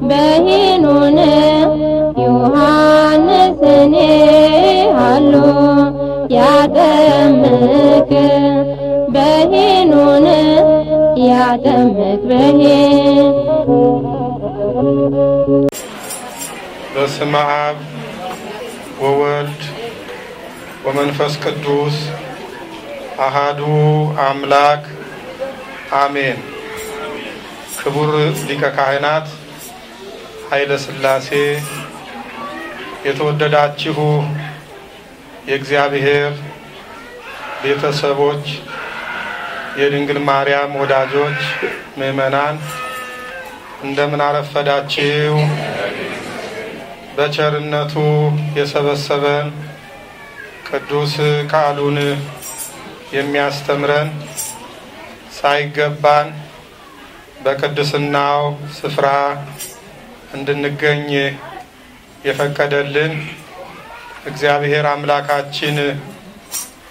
በሄኖን ዮሐንስን አሉ ያጠምቅ በሄኖን ያጠምቅ በሄን በስመ አብ ወወልድ ወመንፈስ ቅዱስ አሃዱ አምላክ አሜን። ክቡር ሊቀ ካህናት ኃይለ ሥላሴ፣ የተወደዳችሁ የእግዚአብሔር ቤተሰቦች፣ የድንግል ማርያም ወዳጆች፣ ምእመናን እንደምን አረፈዳችሁ? በቸርነቱ የሰበሰበን ቅዱስ ቃሉን የሚያስተምረን ሳይገባን በቅድስናው ስፍራ እንድንገኝ የፈቀደልን እግዚአብሔር አምላካችን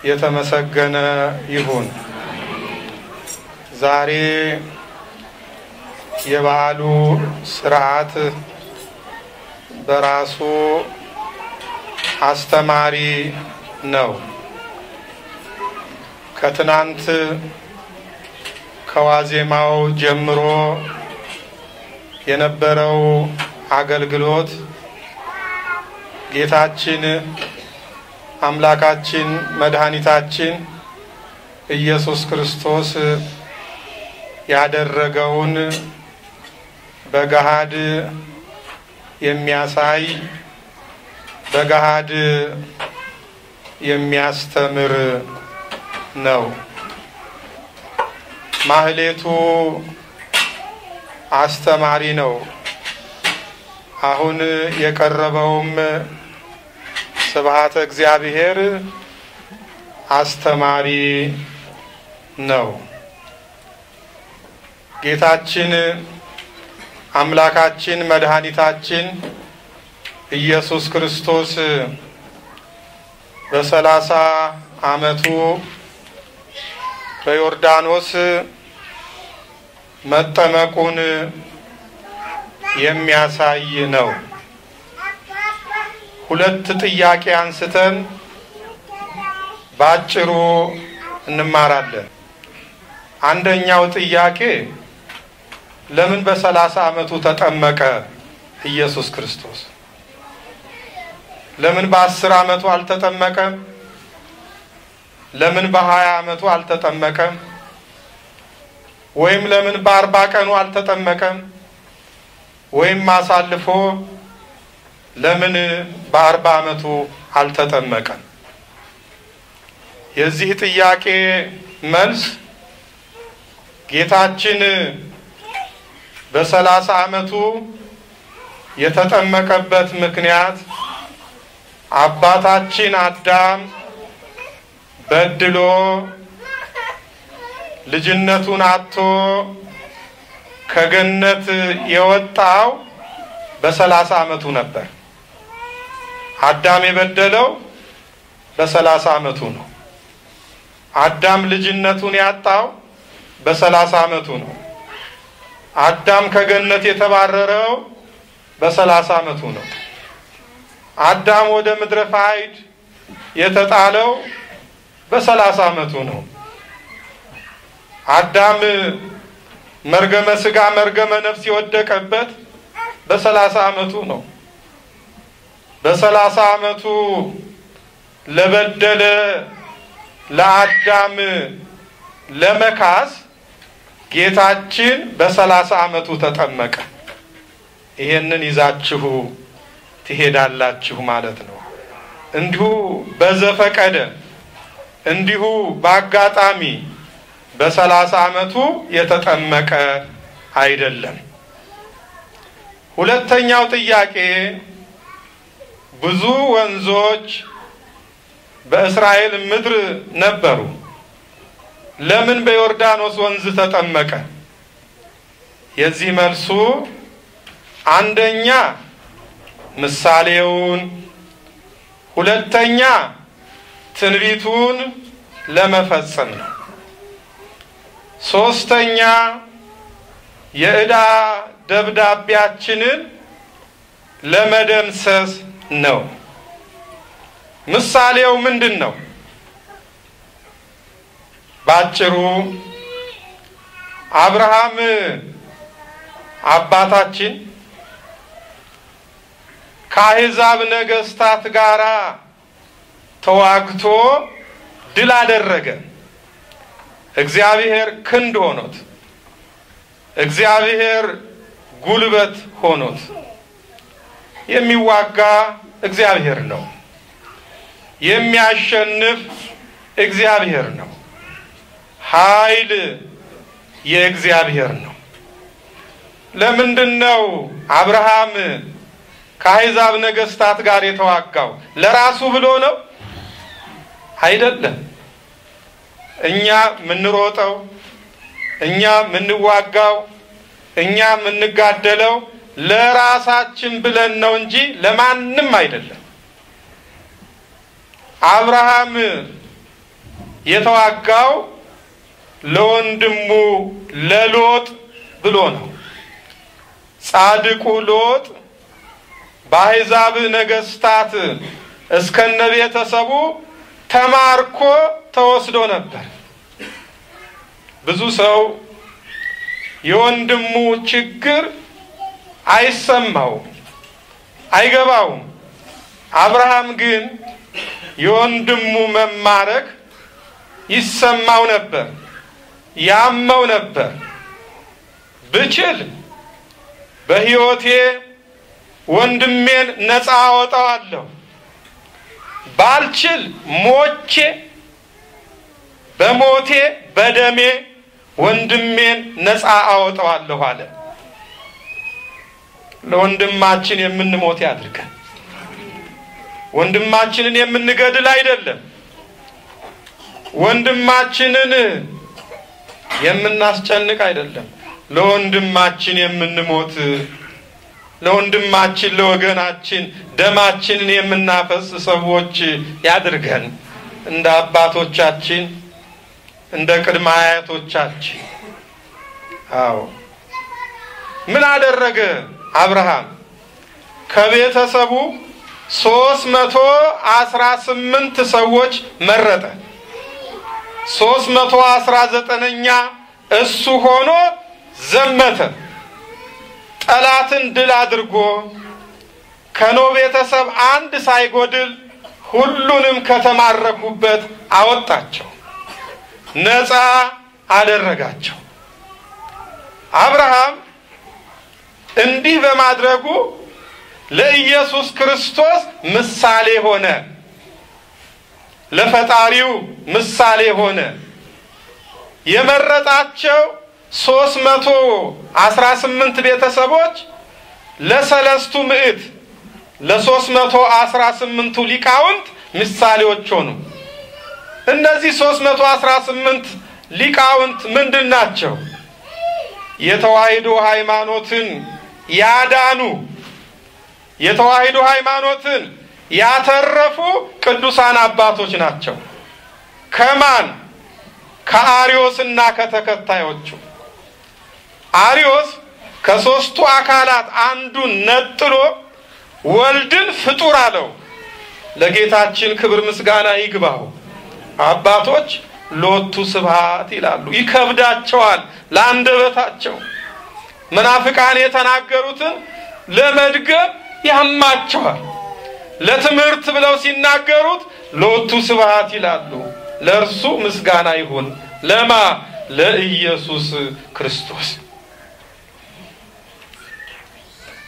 የተመሰገነ ይሁን። ዛሬ የበዓሉ ሥርዓት በራሱ አስተማሪ ነው። ከትናንት ከዋዜማው ጀምሮ የነበረው አገልግሎት ጌታችን አምላካችን መድኃኒታችን ኢየሱስ ክርስቶስ ያደረገውን በገሃድ የሚያሳይ በገሃድ የሚያስተምር ነው። ማህሌቱ አስተማሪ ነው። አሁን የቀረበውም ስብሐተ እግዚአብሔር አስተማሪ ነው። ጌታችን አምላካችን መድኃኒታችን ኢየሱስ ክርስቶስ በ30 ዓመቱ በዮርዳኖስ መጠመቁን የሚያሳይ ነው። ሁለት ጥያቄ አንስተን ባጭሩ እንማራለን። አንደኛው ጥያቄ ለምን በ30 ዓመቱ ተጠመቀ ኢየሱስ ክርስቶስ? ለምን በ10 ዓመቱ አልተጠመቀም? ለምን በ20 ዓመቱ አልተጠመቀም? ወይም ለምን በ40 ቀኑ አልተጠመቀም? ወይም አሳልፎ ለምን በ40 ዓመቱ አልተጠመቀም? የዚህ ጥያቄ መልስ ጌታችን በ30 ዓመቱ የተጠመቀበት ምክንያት አባታችን አዳም በድሎ ልጅነቱን አጥቶ ከገነት የወጣው በ30 ዓመቱ ነበር። አዳም የበደለው በ30 ዓመቱ ነው። አዳም ልጅነቱን ያጣው በ30 ዓመቱ ነው። አዳም ከገነት የተባረረው በ30 ዓመቱ ነው። አዳም ወደ ምድረ ፋይድ የተጣለው በ30 ዓመቱ ነው። አዳም መርገመ ሥጋ መርገመ ነፍስ የወደቀበት በ30 ዓመቱ ነው። በ30 ዓመቱ ለበደለ ለአዳም ለመካስ ጌታችን በ30 ዓመቱ ተጠመቀ። ይሄንን ይዛችሁ ትሄዳላችሁ ማለት ነው። እንዲሁ በዘፈቀደ እንዲሁ በአጋጣሚ በ30 ዓመቱ የተጠመቀ አይደለም። ሁለተኛው ጥያቄ ብዙ ወንዞች በእስራኤል ምድር ነበሩ። ለምን በዮርዳኖስ ወንዝ ተጠመቀ? የዚህ መልሱ አንደኛ ምሳሌውን፣ ሁለተኛ ትንቢቱን ለመፈጸም ነው። ሶስተኛ የዕዳ ደብዳቤያችንን ለመደምሰስ ነው። ምሳሌው ምንድነው? ባጭሩ አብርሃም አባታችን ከአሕዛብ ነገስታት ጋራ ተዋግቶ ድል አደረገ። እግዚአብሔር ክንድ ሆኖት፣ እግዚአብሔር ጉልበት ሆኖት። የሚዋጋ እግዚአብሔር ነው። የሚያሸንፍ እግዚአብሔር ነው። ኃይል የእግዚአብሔር ነው። ለምንድነው አብርሃም ከአሕዛብ ነገስታት ጋር የተዋጋው? ለራሱ ብሎ ነው? አይደለም። እኛ ምንሮጠው፣ እኛ ምንዋጋው፣ እኛ ምንጋደለው ለራሳችን ብለን ነው እንጂ ለማንም አይደለም። አብርሃም የተዋጋው ለወንድሙ ለሎጥ ብሎ ነው። ጻድቁ ሎጥ በአሕዛብ ነገስታት እስከነ ቤተሰቡ ተማርኮ ተወስዶ ነበር። ብዙ ሰው የወንድሙ ችግር አይሰማውም፣ አይገባውም። አብርሃም ግን የወንድሙ መማረክ ይሰማው ነበር፣ ያመው ነበር። ብችል በሕይወቴ ወንድሜን ነፃ አወጣዋለሁ፣ ባልችል ሞቼ በሞቴ በደሜ ወንድሜን ነፃ አወጣዋለሁ አለ። ለወንድማችን የምንሞት ያድርገን። ወንድማችንን የምንገድል አይደለም። ወንድማችንን የምናስጨንቅ አይደለም። ለወንድማችን የምንሞት፣ ለወንድማችን ለወገናችን ደማችንን የምናፈስ ሰዎች ያድርገን። እንደ አባቶቻችን እንደ ቅድመ አያቶቻችን። አዎ ምን አደረገ አብርሃም? ከቤተሰቡ 318 ሰዎች መረጠ። 319ኛ እሱ ሆኖ ዘመተ። ጠላትን ድል አድርጎ ከኖ ቤተሰብ አንድ ሳይጎድል ሁሉንም ከተማረኩበት አወጣቸው፣ ነፃ አደረጋቸው። አብርሃም እንዲህ በማድረጉ ለኢየሱስ ክርስቶስ ምሳሌ ሆነ፣ ለፈጣሪው ምሳሌ ሆነ። የመረጣቸው 318 ቤተሰቦች ለሰለስቱ ምዕት ለ318ቱ ሊቃውንት ምሳሌዎች ሆኑ። እነዚህ 318 ሊቃውንት ምንድን ናቸው? የተዋሕዶ ሃይማኖትን ያዳኑ፣ የተዋሕዶ ሃይማኖትን ያተረፉ ቅዱሳን አባቶች ናቸው። ከማን? ከአርዮስና ከተከታዮቹ። አርዮስ ከሶስቱ አካላት አንዱን ነጥሎ ወልድን ፍጡር አለው። ለጌታችን ክብር ምስጋና ይግባው። አባቶች ሎቱ ስብሐት ይላሉ። ይከብዳቸዋል ለአንደበታቸው። መናፍቃን የተናገሩትን ለመድገም ያማቸዋል። ለትምህርት ብለው ሲናገሩት ሎቱ ስብሐት ይላሉ። ለእርሱ ምስጋና ይሁን። ለማ? ለኢየሱስ ክርስቶስ።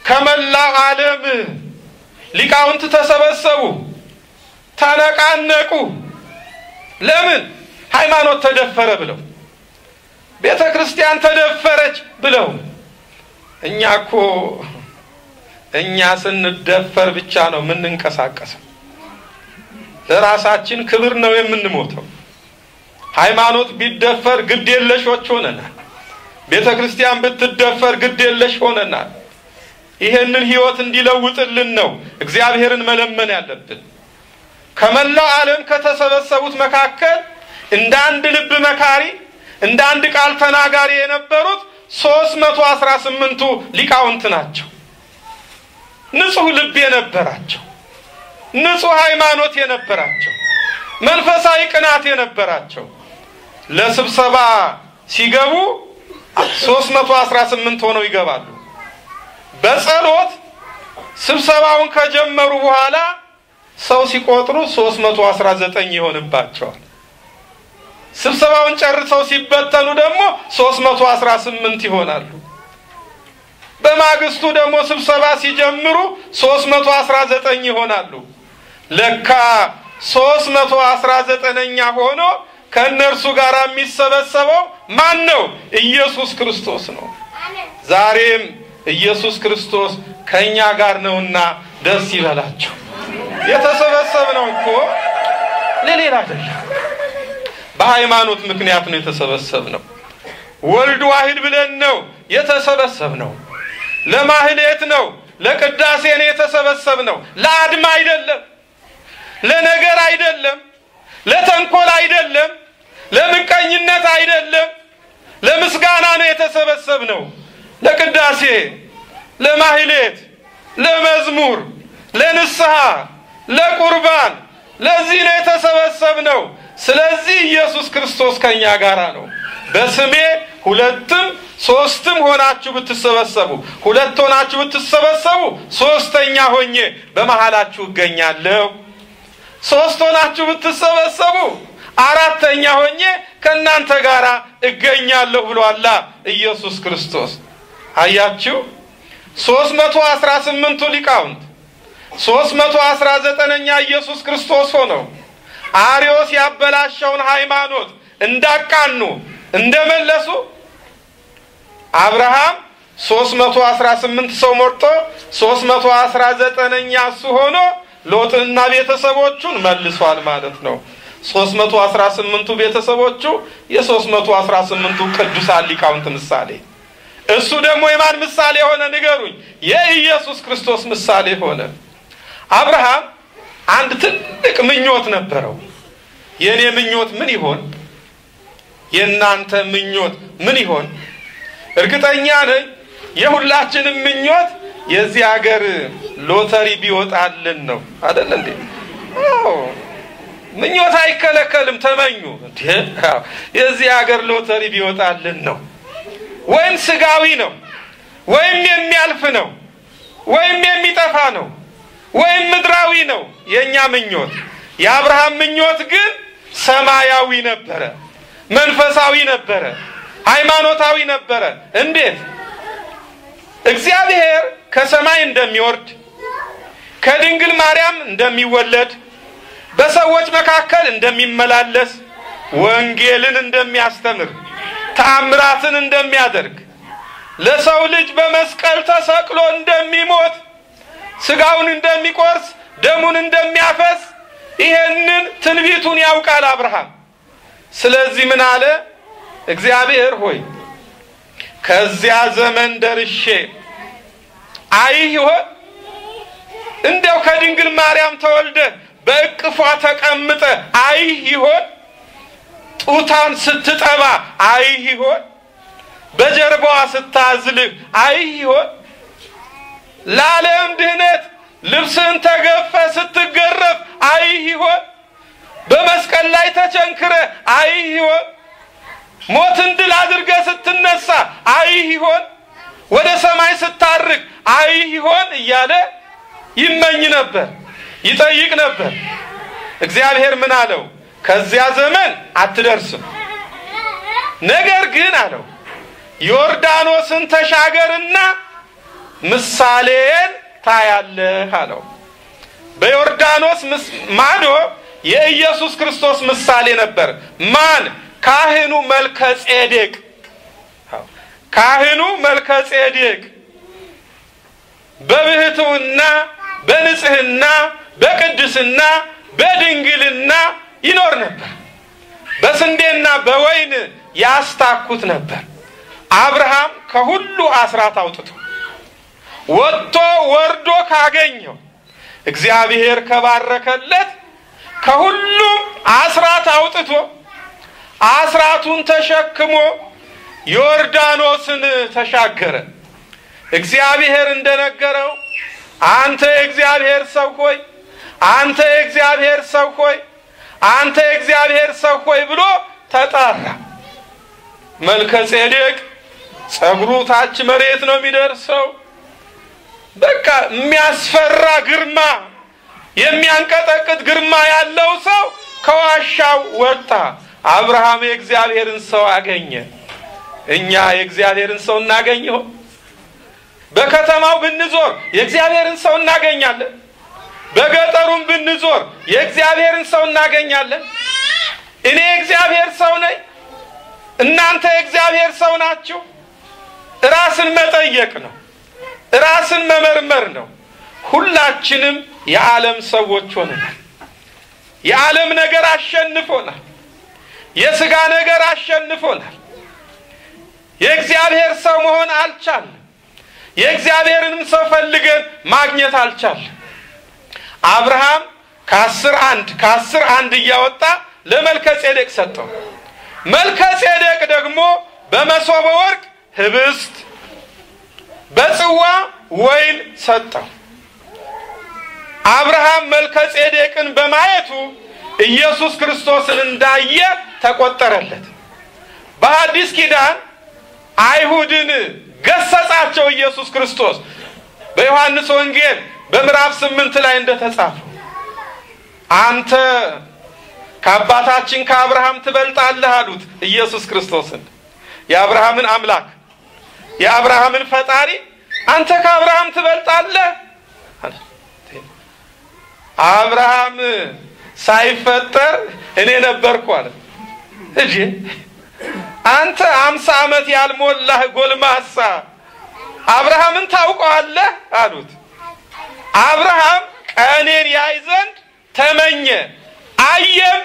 ከመላው ዓለም ሊቃውንት ተሰበሰቡ፣ ተነቃነቁ። ለምን? ሃይማኖት ተደፈረ ብለው፣ ቤተ ክርስቲያን ተደፈረች ብለው። እኛ ስንደፈር ብቻ ነው የምንንቀሳቀሰው። ለራሳችን ክብር ነው የምንሞተው። ሃይማኖት ቢደፈር ግድ የለሾች ሆነናል። ቤተ ክርስቲያን ብትደፈር ግድ የለሽ ሆነናል። ይሄንን ህይወት እንዲለውጥልን ነው እግዚአብሔርን መለመን ያለብን። ከመላው ዓለም ከተሰበሰቡት መካከል እንደ አንድ ልብ መካሪ፣ እንደ አንድ ቃል ተናጋሪ የነበሩት 318ቱ ሊቃውንት ናቸው። ንጹህ ልብ የነበራቸው፣ ንጹህ ሃይማኖት የነበራቸው፣ መንፈሳዊ ቅናት የነበራቸው ለስብሰባ ሲገቡ 318 ሆነው ይገባሉ። በጸሎት ስብሰባውን ከጀመሩ በኋላ ሰው ሲቆጥሩ 319 ይሆንባቸዋል። ስብሰባውን ጨርሰው ሲበተኑ ደግሞ 318 ይሆናሉ። በማግስቱ ደግሞ ስብሰባ ሲጀምሩ 319 ይሆናሉ። ለካ 319ኛ ሆኖ ከነርሱ ጋር የሚሰበሰበው ማን ነው? ኢየሱስ ክርስቶስ ነው። ዛሬም ኢየሱስ ክርስቶስ ከኛ ጋር ነውና ደስ ይበላችሁ። የተሰበሰብነው እኮ ለሌላ አይደለም፣ በሃይማኖት ምክንያት ነው የተሰበሰብነው። ወልድ ዋህድ ብለን ነው የተሰበሰብነው። ለማህሌት ነው፣ ለቅዳሴ ነው የተሰበሰብነው። ለአድማ አይደለም፣ ለነገር አይደለም፣ ለተንኮል አይደለም፣ ለምቀኝነት አይደለም፣ ለምስጋና ነው የተሰበሰብነው። ለቅዳሴ፣ ለማህሌት፣ ለመዝሙር፣ ለንስሐ፣ ለቁርባን፣ ለዚህ ነው የተሰበሰብነው። ስለዚህ ኢየሱስ ክርስቶስ ከኛ ጋር ነው። በስሜ ሁለትም ሶስትም ሆናችሁ ብትሰበሰቡ፣ ሁለት ሆናችሁ ብትሰበሰቡ ሶስተኛ ሆኜ በመሃላችሁ እገኛለሁ። ሶስት ሆናችሁ ብትሰበሰቡ አራተኛ ሆኜ ከናንተ ጋር እገኛለሁ ብሏል ኢየሱስ ክርስቶስ። አያችሁ 318ቱ ሊቃውንት 319ኛ ኢየሱስ ክርስቶስ ሆነው አርዮስ ያበላሸውን ሃይማኖት እንዳቃኑ እንደመለሱ አብርሃም 318 ሰው መርጦ 319ኛ እሱ ሆኖ ሎጥንና ቤተሰቦቹን መልሷል ማለት ነው። 318ቱ ቤተሰቦቹ የ318ቱ ቅዱሳን ሊቃውንት ምሳሌ። እሱ ደግሞ የማን ምሳሌ ሆነ ንገሩኝ? የኢየሱስ ክርስቶስ ምሳሌ ሆነ። አብርሃም አንድ ትልቅ ምኞት ነበረው። የኔ ምኞት ምን ይሆን? የናንተ ምኞት ምን ይሆን? እርግጠኛ ነኝ የሁላችንም ምኞት የዚህ ሀገር ሎተሪ ቢወጣልን ነው አይደል እንዴ? ምኞት አይከለከልም፣ ተመኙ እንዴ። የዚህ ሀገር ሎተሪ ቢወጣልን ነው። ወይም ስጋዊ ነው፣ ወይም የሚያልፍ ነው፣ ወይም የሚጠፋ ነው፣ ወይም ምድራዊ ነው የኛ ምኞት። የአብርሃም ምኞት ግን ሰማያዊ ነበረ፣ መንፈሳዊ ነበረ፣ ሃይማኖታዊ ነበረ። እንዴት? እግዚአብሔር ከሰማይ እንደሚወርድ፣ ከድንግል ማርያም እንደሚወለድ፣ በሰዎች መካከል እንደሚመላለስ፣ ወንጌልን እንደሚያስተምር፣ ተአምራትን እንደሚያደርግ፣ ለሰው ልጅ በመስቀል ተሰቅሎ እንደሚሞት፣ ስጋውን እንደሚቆርስ፣ ደሙን እንደሚያፈስ ይሄንን ትንቢቱን ያውቃል አብርሃም። ስለዚህ ምን አለ? እግዚአብሔር ሆይ ከዚያ ዘመን ደርሼ አይህ ይሆን? እንደው ከድንግል ማርያም ተወልደ በእቅፏ ተቀምጠ አይህ ይሆን? ጡታን ስትጠባ አይህ ይሆን? በጀርባዋ ስታዝልህ አይህ ይሆን? ለዓለም ድህነት ልብስን ተገፈ ስትገረፍ አይህ ይሆን? በመስቀል ላይ ተቸንክረ አይህ ይሆን? ሞትን ድል አድርገ ስትነሳ አይህ ይሆን? ወደ ሰማይ ስታርግ አይህ ይሆን እያለ ይመኝ ነበር፣ ይጠይቅ ነበር። እግዚአብሔር ምን አለው? ከዚያ ዘመን አትደርስም፣ ነገር ግን አለው ዮርዳኖስን ተሻገርና ምሳሌን ታያለህ አለው። በዮርዳኖስ ማዶ የኢየሱስ ክርስቶስ ምሳሌ ነበር። ማን? ካህኑ መልከጼዴቅ። ካህኑ መልከጼዴቅ በብህትውና በንጽህና በቅድስና በድንግልና ይኖር ነበር። በስንዴና በወይን ያስታኩት ነበር። አብርሃም ከሁሉ አስራት አውጥቶ ወጥቶ ወርዶ ካገኘው እግዚአብሔር ከባረከለት ከሁሉ አስራት አውጥቶ አስራቱን ተሸክሞ ዮርዳኖስን ተሻገረ። እግዚአብሔር እንደነገረው አንተ የእግዚአብሔር ሰው ሆይ፣ አንተ የእግዚአብሔር ሰው ሆይ፣ አንተ የእግዚአብሔር ሰው ሆይ ብሎ ተጣራ። መልከጼዴቅ ጸጉሩ ታች መሬት ነው የሚደርሰው። በቃ የሚያስፈራ ግርማ፣ የሚያንቀጠቅጥ ግርማ ያለው ሰው ከዋሻው ወጣ። አብርሃም የእግዚአብሔርን ሰው አገኘ። እኛ የእግዚአብሔርን ሰው እናገኘው? በከተማው ብንዞር የእግዚአብሔርን ሰው እናገኛለን። በገጠሩም ብንዞር የእግዚአብሔርን ሰው እናገኛለን። እኔ የእግዚአብሔር ሰው ነኝ፣ እናንተ የእግዚአብሔር ሰው ናችሁ። ራስን መጠየቅ ነው፣ ራስን መመርመር ነው። ሁላችንም የዓለም ሰዎች ሆነናል። የዓለም ነገር አሸንፎናል። የሥጋ ነገር አሸንፎናል። የእግዚአብሔር ሰው መሆን አልቻልንም። የእግዚአብሔርንም ሰው ፈልገን ማግኘት አልቻልንም። አብርሃም ከአስር አንድ እያወጣ ለመልከጼዴቅ ሰጠው። መልከጼዴቅ ደግሞ በመሶበ ወርቅ ህብስት በጽዋ ወይን ሰጠው። አብርሃም መልከጼዴቅን በማየቱ ኢየሱስ ክርስቶስን እንዳየ ተቆጠረለት። በሐዲስ ኪዳን አይሁድን ገሰጻቸው ኢየሱስ ክርስቶስ በዮሐንስ ወንጌል በምዕራፍ 8 ላይ እንደተጻፈው አንተ ከአባታችን ከአብርሃም ትበልጣለህ አሉት ኢየሱስ ክርስቶስን። የአብርሃምን አምላክ የአብርሃምን ፈጣሪ አንተ ከአብርሃም ትበልጣለህ? አብርሃም ሳይፈጠር እኔ ነበርኩ አለ። እጂ አንተ 50 ዓመት ያልሞላህ ጎልማሳ አብርሃምን ታውቀዋለህ አሉት። አብርሃም ቀኔን ያይ ዘንድ ተመኘ፣ አየም፣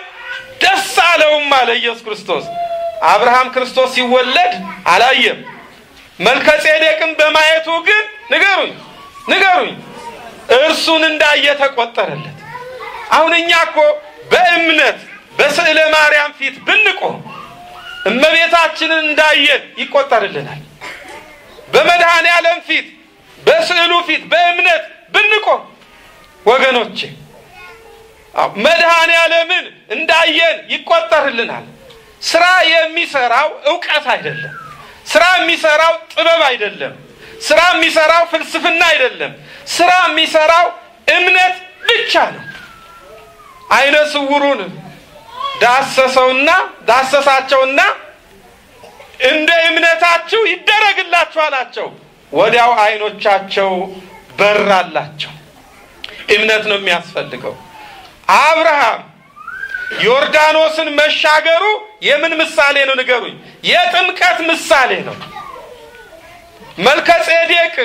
ደስ አለውም አለ ኢየሱስ ክርስቶስ። አብርሃም ክርስቶስ ሲወለድ አላየም። መልከጼዴቅን በማየቱ ግን ንገሩኝ እርሱን እንዳየ ተቆጠረለት። አሁን እኛ እኮ በእምነት በስዕለ ማርያም ፊት ብንቆም እመቤታችንን እንዳየን ይቆጠርልናል። በመድኃኔ ዓለም ፊት በስዕሉ ፊት በእምነት ብንቆም ወገኖቼ መድኃኔ ዓለምን እንዳየን ይቆጠርልናል። ስራ የሚሰራው ዕውቀት አይደለም። ስራ የሚሰራው ጥበብ አይደለም። ስራ የሚሰራው ፍልስፍና አይደለም። ስራ የሚሰራው እምነት ብቻ ነው። አይነ ስውሩን ዳሰሳቸውና እንደ እምነታችሁ ይደረግላችሁ አላቸው። ወዲያው አይኖቻቸው በራላቸው። እምነት ነው የሚያስፈልገው። አብርሃም ዮርዳኖስን መሻገሩ የምን ምሳሌ ነው ንገሩኝ? የጥምቀት ምሳሌ ነው። መልከጼዴቅ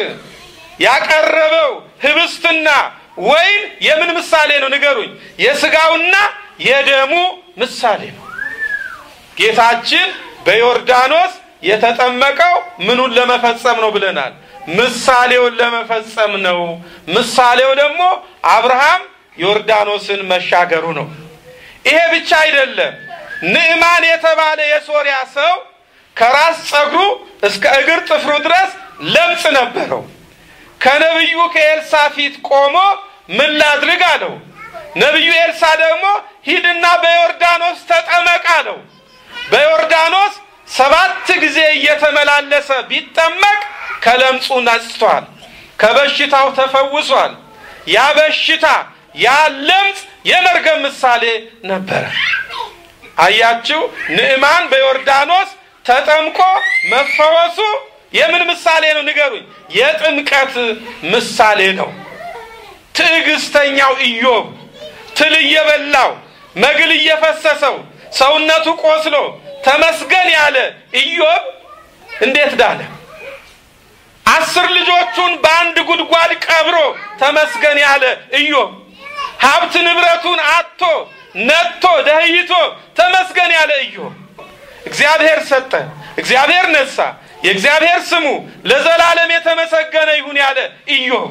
ያቀረበው ህብስትና ወይን የምን ምሳሌ ነው ንገሩኝ? የሥጋውና የደሙ ምሳሌ ነው። ጌታችን በዮርዳኖስ የተጠመቀው ምኑን ለመፈጸም ነው ብለናል? ምሳሌውን ለመፈጸም ነው። ምሳሌው ደግሞ አብርሃም ዮርዳኖስን መሻገሩ ነው። ይሄ ብቻ አይደለም። ንዕማን የተባለ የሶሪያ ሰው ከራስ ጸጉሩ እስከ እግር ጥፍሩ ድረስ ለምጽ ነበረው። ከነብዩ ከኤልሳ ፊት ቆሞ ምን ላድርግ አለው። ነብዩ ኤልሳ ደግሞ ሂድና በዮርዳኖስ ተጠመቅ አለው። በዮርዳኖስ 7 ጊዜ እየተመላለሰ ቢጠመቅ ከለምጹ ነጽቷል፣ ከበሽታው ተፈውሷል። ያ በሽታ ያ ለምጽ የመርገም ምሳሌ ነበር። አያችሁ፣ ንዕማን በዮርዳኖስ ተጠምቆ መፈወሱ የምን ምሳሌ ነው ንገሩኝ? የጥምቀት ምሳሌ ነው። ትዕግስተኛው ኢዮብ ትል እየበላው መግል እየፈሰሰው ሰውነቱ ቆስሎ ተመስገን ያለ ኢዮብ እንዴት ዳነ? 10 ልጆቹን በአንድ ጉድጓድ ቀብሮ ተመስገን ያለ ኢዮብ ሀብት ንብረቱን አጥቶ ነጥቶ ደህይቶ ተመስገን ያለ ኢዮብ እግዚአብሔር ሰጠ፣ እግዚአብሔር ነሳ፣ የእግዚአብሔር ስሙ ለዘላለም የተመሰገነ ይሁን ያለ ኢዮብ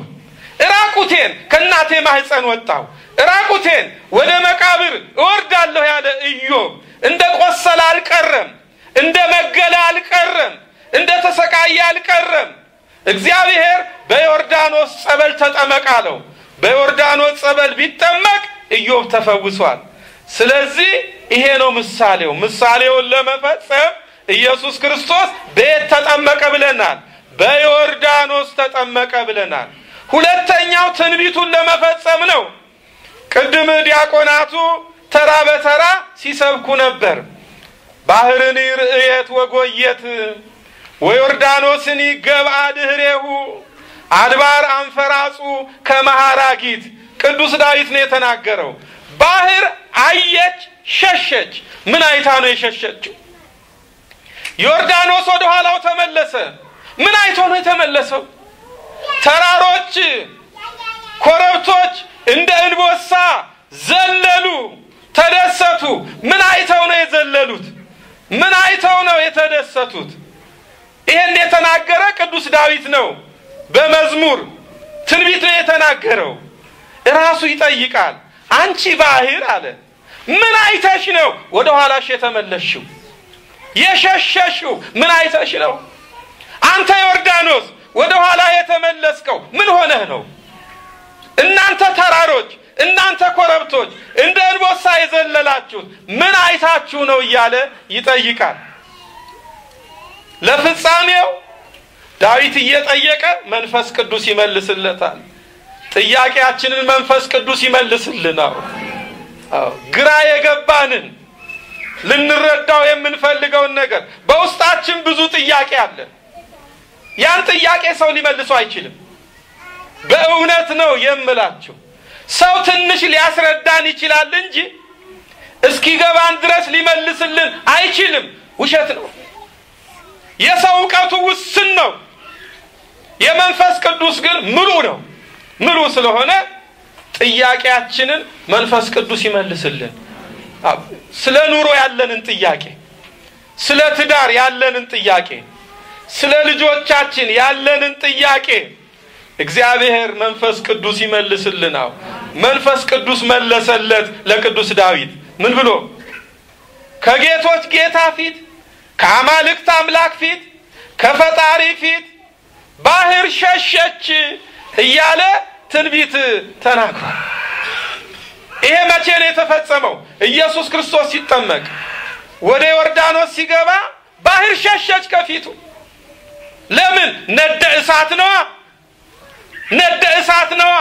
ራቁቴን ከናቴ ማህፀን ወጣው፣ ራቁቴን ወደ መቃብር እወርዳለሁ ያለ ኢዮብ እንደ ቆሰለ አልቀረም፣ እንደ መገለ አልቀረም፣ እንደ ተሰቃየ አልቀረም። እግዚአብሔር በዮርዳኖስ ጸበል ተጠመቅ አለው። በዮርዳኖስ ጸበል ቢጠመቅ ኢዮብ ተፈውሷል። ስለዚህ ይሄ ነው ምሳሌው። ምሳሌውን ለመፈጸም ኢየሱስ ክርስቶስ በየት ተጠመቀ ብለናል? በዮርዳኖስ ተጠመቀ ብለናል። ሁለተኛው ትንቢቱን ለመፈጸም ነው። ቅድም ዲያቆናቱ ተራ በተራ ሲሰብኩ ነበር። ባህርን ርእየት ወጎየት ወዮርዳኖስን ይገባ ድህሬሁ አድባር አንፈራጹ ከመሃራጊት። ቅዱስ ዳዊት ነው የተናገረው። ባህር አየች ሸሸች። ምን አይታ ነው የሸሸችው? ዮርዳኖስ ወደ ኋላው ተመለሰ። ምን አይቶ ነው የተመለሰው? ተራሮች ኮረብቶች እንደ እንቦሳ ዘለሉ፣ ተደሰቱ። ምን አይተው ነው የዘለሉት? ምን አይተው ነው የተደሰቱት? ይሄን የተናገረ ቅዱስ ዳዊት ነው። በመዝሙር ትንቢት ነው የተናገረው። ራሱ ይጠይቃል። አንቺ ባህር አለ ምን አይተሽ ነው ወደ ኋላሽ የተመለሽው? የሸሸሽው ምን አይተሽ ነው? አንተ ዮርዳኖስ ወደ ኋላ የተመለስከው ምን ሆነህ ነው? እናንተ ተራሮች እናንተ ኮረብቶች እንደ እንቦሳ የዘለላችሁት ምን አይታችሁ ነው እያለ ይጠይቃል። ለፍጻሜው ዳዊት እየጠየቀ መንፈስ ቅዱስ ይመልስለታል። ጥያቄያችንን መንፈስ ቅዱስ ይመልስልናል። ግራ የገባንን ልንረዳው የምንፈልገውን ነገር በውስጣችን ብዙ ጥያቄ አለ። ያን ጥያቄ ሰው ሊመልሰው አይችልም። በእውነት ነው የምላችሁ። ሰው ትንሽ ሊያስረዳን ይችላል እንጂ እስኪገባን ድረስ ሊመልስልን አይችልም። ውሸት ነው። የሰው ዕውቀቱ ውስን ነው። የመንፈስ ቅዱስ ግን ሙሉ ነው። ሙሉ ስለሆነ ጥያቄያችንን መንፈስ ቅዱስ ይመልስልን። ስለ ኑሮ ያለንን ጥያቄ፣ ስለ ትዳር ያለንን ጥያቄ፣ ስለ ልጆቻችን ያለንን ጥያቄ እግዚአብሔር መንፈስ ቅዱስ ይመልስልናል። መንፈስ ቅዱስ መለሰለት ለቅዱስ ዳዊት ምን ብሎ? ከጌቶች ጌታ ፊት ከአማልክት አምላክ ፊት ከፈጣሪ ፊት ባህር ሸሸች እያለ ትንቢት ተናግሯል። ይሄ መቼ ነው የተፈጸመው? ኢየሱስ ክርስቶስ ሲጠመቅ ወደ ዮርዳኖስ ሲገባ ባህር ሸሸች ከፊቱ። ለምን? ነደ እሳት ነዋ። ነደ እሳት ነዋ።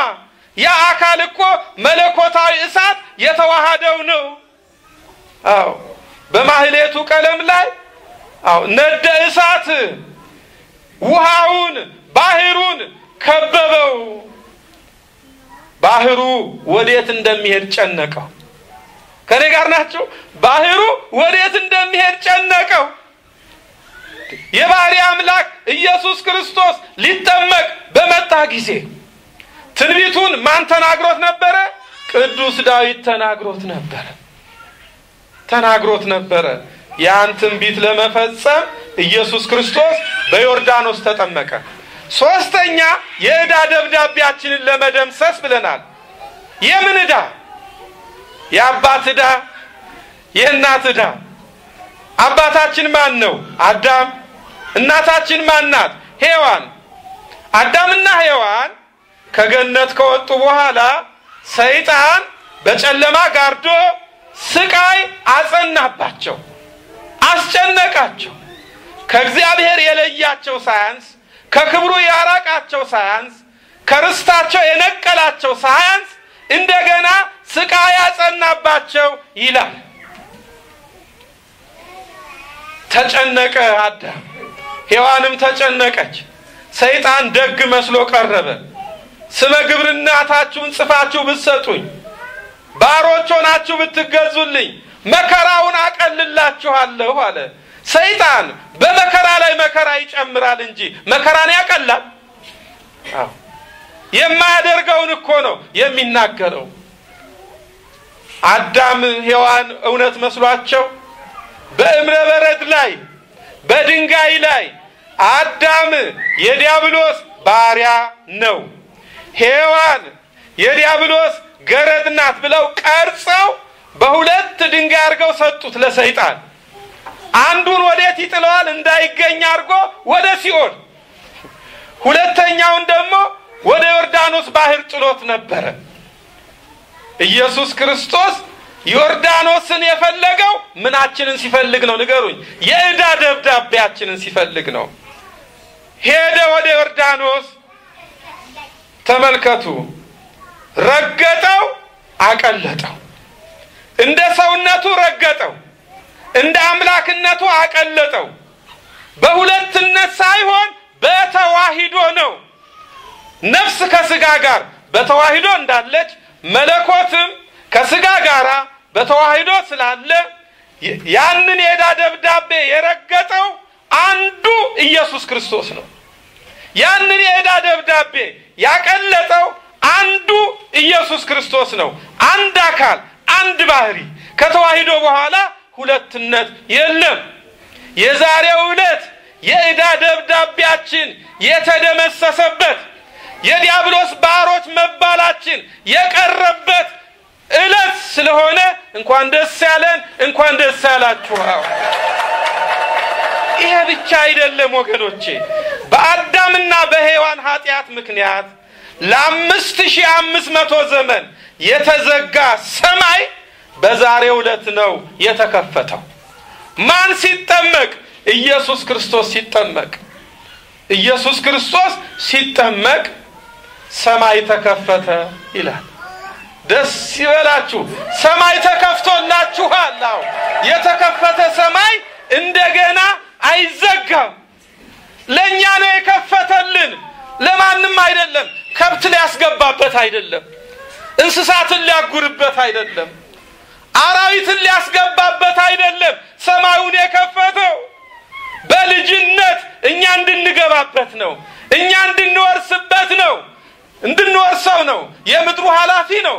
ያ አካል እኮ መለኮታዊ እሳት የተዋሃደው ነው። አዎ በማህሌቱ ቀለም ላይ ነደ እሳት ውሃውን ባህሩን ከበበው። ባህሩ ወዴት እንደሚሄድ ጨነቀው። ከኔ ጋር ናቸው? ባህሩ ወዴት እንደሚሄድ ጨነቀው። የባህሪ አምላክ ኢየሱስ ክርስቶስ ሊጠመቅ በመጣ ጊዜ ትንቢቱን ማን ተናግሮት ነበረ? ቅዱስ ዳዊት ተናግሮት ነበረ። ያን ትንቢት ለመፈጸም ኢየሱስ ክርስቶስ በዮርዳኖስ ተጠመቀ። ሶስተኛ የዕዳ ደብዳቤያችንን ለመደምሰስ ብለናል። የምን ዕዳ? የአባት ዕዳ፣ የእናት ዕዳ። አባታችን ማን ነው? አዳም። እናታችን ማን ናት? ሔዋን። አዳምና ሔዋን ከገነት ከወጡ በኋላ ሰይጣን በጨለማ ጋርዶ ስቃይ አጸናባቸው፣ አስጨነቃቸው። ከእግዚአብሔር የለያቸው ሳያንስ፣ ከክብሩ ያራቃቸው ሳያንስ፣ ከርስታቸው የነቀላቸው ሳያንስ እንደገና ስቃይ አጸናባቸው ይላል። ተጨነቀ አዳም፣ ሔዋንም ተጨነቀች። ሰይጣን ደግ መስሎ ቀረበ። ስመ ግብርናታችሁን ጽፋችሁ ብትሰጡኝ፣ ባሮች ሆናችሁ ብትገዙልኝ መከራውን አቀልላችኋለሁ አለ። ሰይጣን በመከራ ላይ መከራ ይጨምራል እንጂ መከራን ያቀላል? የማያደርገውን እኮ ነው የሚናገረው። አዳም ሔዋን እውነት መስሏቸው በእምረ በረድ ላይ በድንጋይ ላይ አዳም የዲያብሎስ ባሪያ ነው፣ ሔዋን የዲያብሎስ ገረድ ናት ብለው ቀርጸው በሁለት ድንጋይ አድርገው ሰጡት ለሰይጣን። አንዱን ወዴት ይጥለዋል? እንዳይገኝ አድርጎ ወደ ሲኦል። ሁለተኛውን ደግሞ ወደ ዮርዳኖስ ባህር ጥሎት ነበር። ኢየሱስ ክርስቶስ ዮርዳኖስን የፈለገው ምናችንን ሲፈልግ ነው? ንገሩኝ። የዕዳ ደብዳቤያችንን ሲፈልግ ነው። ሄደ ወደ ዮርዳኖስ። ተመልከቱ፣ ረገጠው፣ አቀለጠው። እንደ ሰውነቱ ረገጠው፣ እንደ አምላክነቱ አቀለጠው። በሁለትነት ሳይሆን በተዋሂዶ ነው። ነፍስ ከስጋ ጋር በተዋሂዶ እንዳለች መለኮትም ከስጋ ጋር በተዋሂዶ ስላለ ያንን የዕዳ ደብዳቤ የረገጠው አንዱ ኢየሱስ ክርስቶስ ነው። ያንን የዕዳ ደብዳቤ ያቀለጠው አንዱ ኢየሱስ ክርስቶስ ነው። አንድ አካል፣ አንድ ባህሪ። ከተዋሂዶ በኋላ ሁለትነት የለም። የዛሬው ዕለት የዕዳ ደብዳቤያችን የተደመሰሰበት የዲያብሎስ ባሮች መባላችን የቀረበት ዕለት ስለሆነ እንኳን ደስ ያለን፣ እንኳን ደስ ያላችሁ። ይሄ ብቻ አይደለም ወገኖቼ። በአዳምና በሔዋን ኃጢአት ምክንያት ለ5500 ዘመን የተዘጋ ሰማይ በዛሬው ዕለት ነው የተከፈተው። ማን ሲጠመቅ? ኢየሱስ ክርስቶስ ሲጠመቅ። ኢየሱስ ክርስቶስ ሲጠመቅ ሰማይ ተከፈተ ይላል። ደስ ይበላችሁ፣ ሰማይ ተከፍቶላችኋል። የተከፈተ ሰማይ እንደገና አይዘጋም። ለኛ ነው የከፈተልን፣ ለማንም አይደለም። ከብት ሊያስገባበት አይደለም፣ እንስሳትን ሊያጉርበት አይደለም፣ አራዊትን ሊያስገባበት አይደለም። ሰማዩን የከፈተው በልጅነት እኛ እንድንገባበት ነው፣ እኛ እንድንወርስበት ነው፣ እንድንወርሰው ነው። የምድሩ ኃላፊ ነው።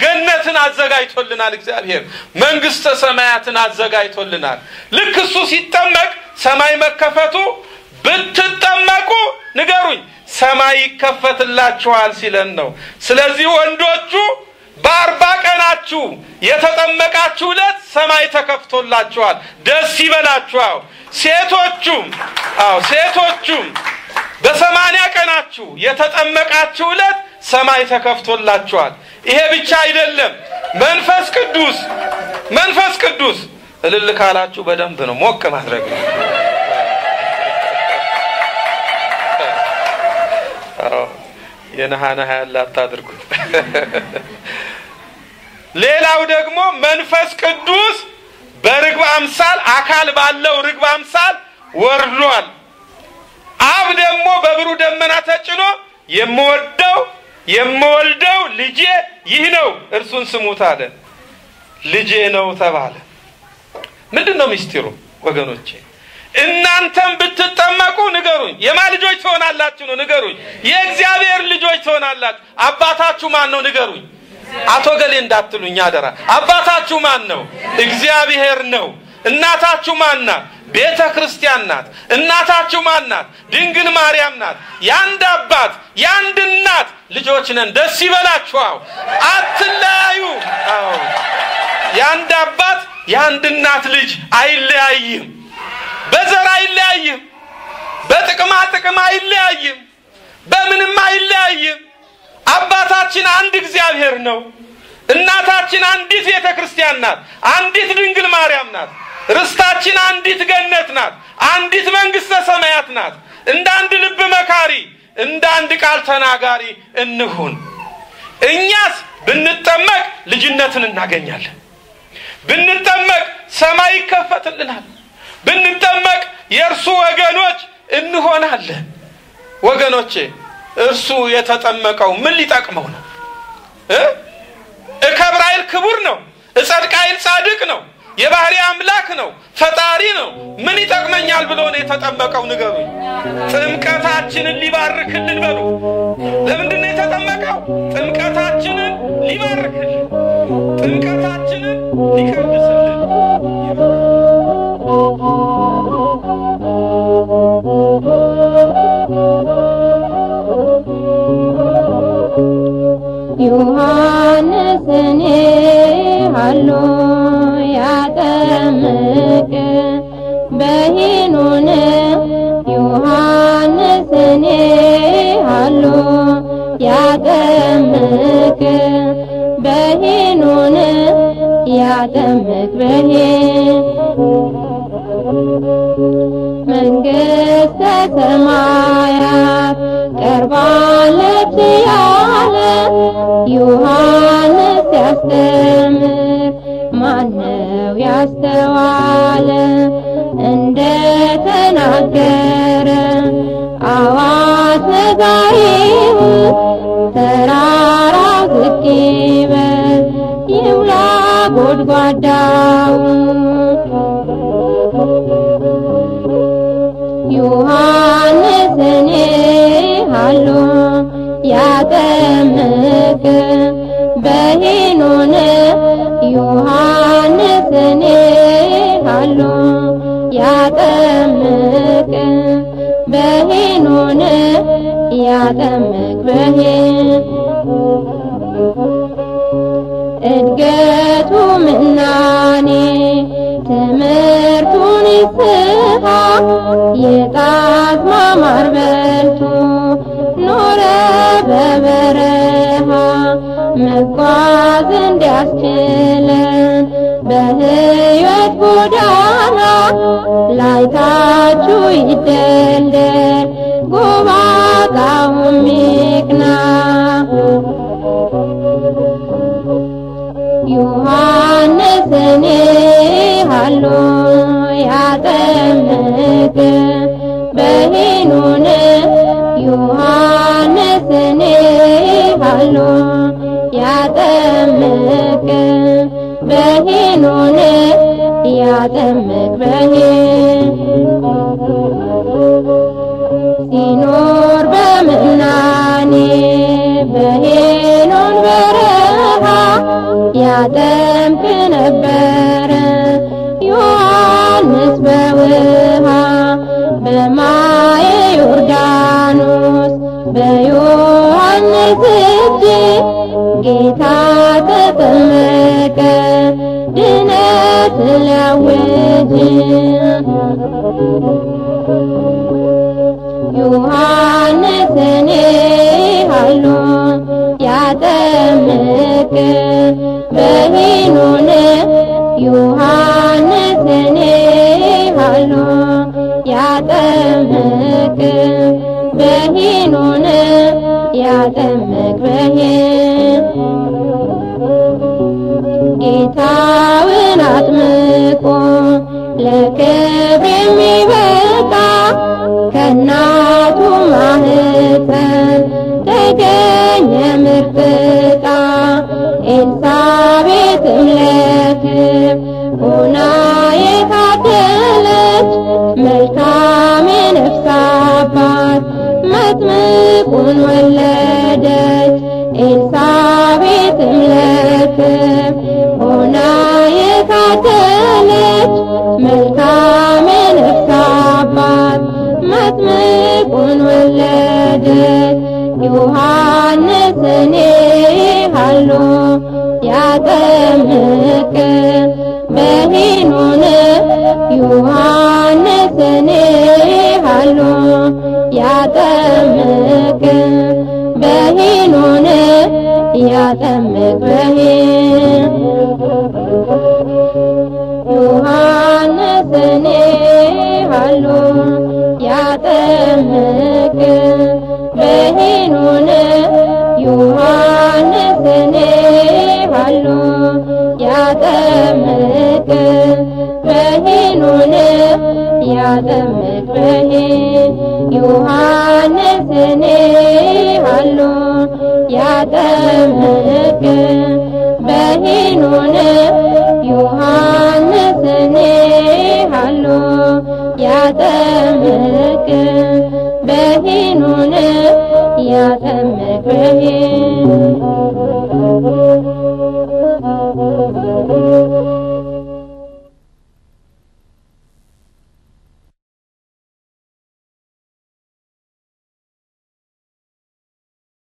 ገነትን አዘጋጅቶልናል እግዚአብሔር፣ መንግስተ ሰማያትን አዘጋጅቶልናል። ልክ እሱ ሲጠመቅ ሰማይ መከፈቱ ብትጠመቁ ንገሩኝ ሰማይ ይከፈትላችኋል ሲለን ነው። ስለዚህ ወንዶቹ በ40 ቀናችሁ የተጠመቃችሁ ዕለት ሰማይ ተከፍቶላችኋል፣ ደስ ይበላችሁ። ሴቶቹም በ80 ቀናችሁ የተጠመቃችሁ ዕለት ሰማይ ተከፍቶላችኋል። ይሄ ብቻ አይደለም፣ መንፈስ ቅዱስ እልል ካላችሁ በደንብ ነው ሞቅ ማድረግ ነው። የነሃና ያላት አድርጉት። ሌላው ደግሞ መንፈስ ቅዱስ በርግብ አምሳል አካል ባለው ርግብ አምሳል ወርዷል። አብ ደግሞ በብሩ ደመና ተጭኖ የምወልደው ልጄ ይህ ነው እርሱን ስሙት አለ። ልጄ ነው ተባለ። ምንድነው ሚስጥሩ ወገኖቼ? እናንተም ብትጠመቁ ንገሩኝ የማን ልጆች ትሆናላችሁ ነው? ንገሩኝ። የእግዚአብሔር ልጆች ትሆናላችሁ። አባታችሁ ማን ነው? ንገሩኝ። አቶ ገሌ እንዳትሉኝ አደራ። አባታችሁ ማን ነው? እግዚአብሔር ነው። እናታችሁ ማን ናት? ቤተ ክርስቲያን ናት። እናታችሁ ማን ናት? ድንግል ማርያም ናት። ያንድ አባት ያንድ እናት ልጆች ነን። ደስ ይበላችሁ። አትለያዩ። ያንድ አባት ያንድ እናት ልጅ አይለያይም። በዘር አይለያይም፣ በጥቅማ ጥቅም አይለያይም፣ በምንም አይለያይም። አባታችን አንድ እግዚአብሔር ነው። እናታችን አንዲት ቤተ ክርስቲያን ናት፣ አንዲት ድንግል ማርያም ናት። ርስታችን አንዲት ገነት ናት፣ አንዲት መንግስተ ሰማያት ናት። እንደ አንድ ልብ መካሪ፣ እንደ አንድ ቃል ተናጋሪ እንሁን። እኛስ ብንጠመቅ ልጅነትን እናገኛለን። ብንጠመቅ ሰማይ ይከፈትልናል። ብንጠመቅ የእርሱ ወገኖች እንሆናለን። ወገኖቼ እርሱ የተጠመቀው ምን ሊጠቅመው ነው? እከብራይል ክቡር ነው፣ እጸድቃይል ጻድቅ ነው፣ የባህሪ አምላክ ነው፣ ፈጣሪ ነው። ምን ይጠቅመኛል ብሎ ነው የተጠመቀው? ንገሩኝ። ጥምቀታችንን ሊባርክልን በሉ። ለምንድን ነው የተጠመቀው? ጥምቀታችንን ሊባርክልን፣ ጥምቀታችንን ሊቀድስልን። ዮሐንስኔ ሃሎ ያጠምቅ በሄኖን ዮሐንስን ሃሎ ያጠምቅ በሄኖን ያጠምቅ መንግሥተ ሰማያት ቀርባለች ያለ ዮሐንስ ያስተምር ማነው ያስተዋለ እንደ ተናገረ አዋጅ ነጋሪው ተራራው ዝቅ ይበል ይሙላ ጎድጓዳው ዮሐንስን ሃሎ ያጠምቅ በሄኖን ዮሐንስን ሃሎ ያጠምቅ በሄኖን ያጠምቅ እድገቱ ምናኔ ትምህርቱን ይስሐ የጣት ማማር በልቶ ኖረ በበረሃ መጓዝ እንዲያስችለን በሕይወት ጎዳና ላይታችሁ ይደልደል ጎባጣውም ይቅና ዮሐንስን ሃሎ ያጠምቅ በሄኖን ዮሐንስን ሃሎ ያጠምቅ በሄኖን ያጠምቅ ሲኖር በምናኔ በሄኖን በረሃ ያጠምቅ ነበረ ዮሐንስ በውሃ በማየ ዮርዳኖስ በዮሐንስ እጅ ጌታ ተጠመቀ ድነት ሊያውጅ ዮሐንስን ሃሎ ያጠምቅ በሄኖን ዮሐንስን ሃሎ ያጠምቅ በሄኖን ያጠምቅ ጌታውን አጥምቆ ለክብር የሚበቃ ከእናቱ ማህፀን ተገኘ ምርጥ ዕቃ ኤልሳቤጥም ለክብር ሆና የታደለች መልካም የነፍስ አባት መጥምቁን ወለደች ኤልሳቤጥም ለክብር ሆና የታደለች መልካም የነፍስ አባት መጥምቁን ወለደች ዮሐንስን ሃሎ ያጠምቅ በሄኖን ዮሐንስን ሃሎ ያጠምቅ በሄኖን ያጠምቅ ዮሐንስን ሃሎ ያጠምቅ በሄኖን ዮሐንስን ሃሎ ያጠምቅ በሄኖን ያጠምቅ ዮሐንስን ሃሎ ያጠምቅ በሄኖን ዮሐንስን ሃሎ ያጠምቅ በሄኖን ያጠምቅ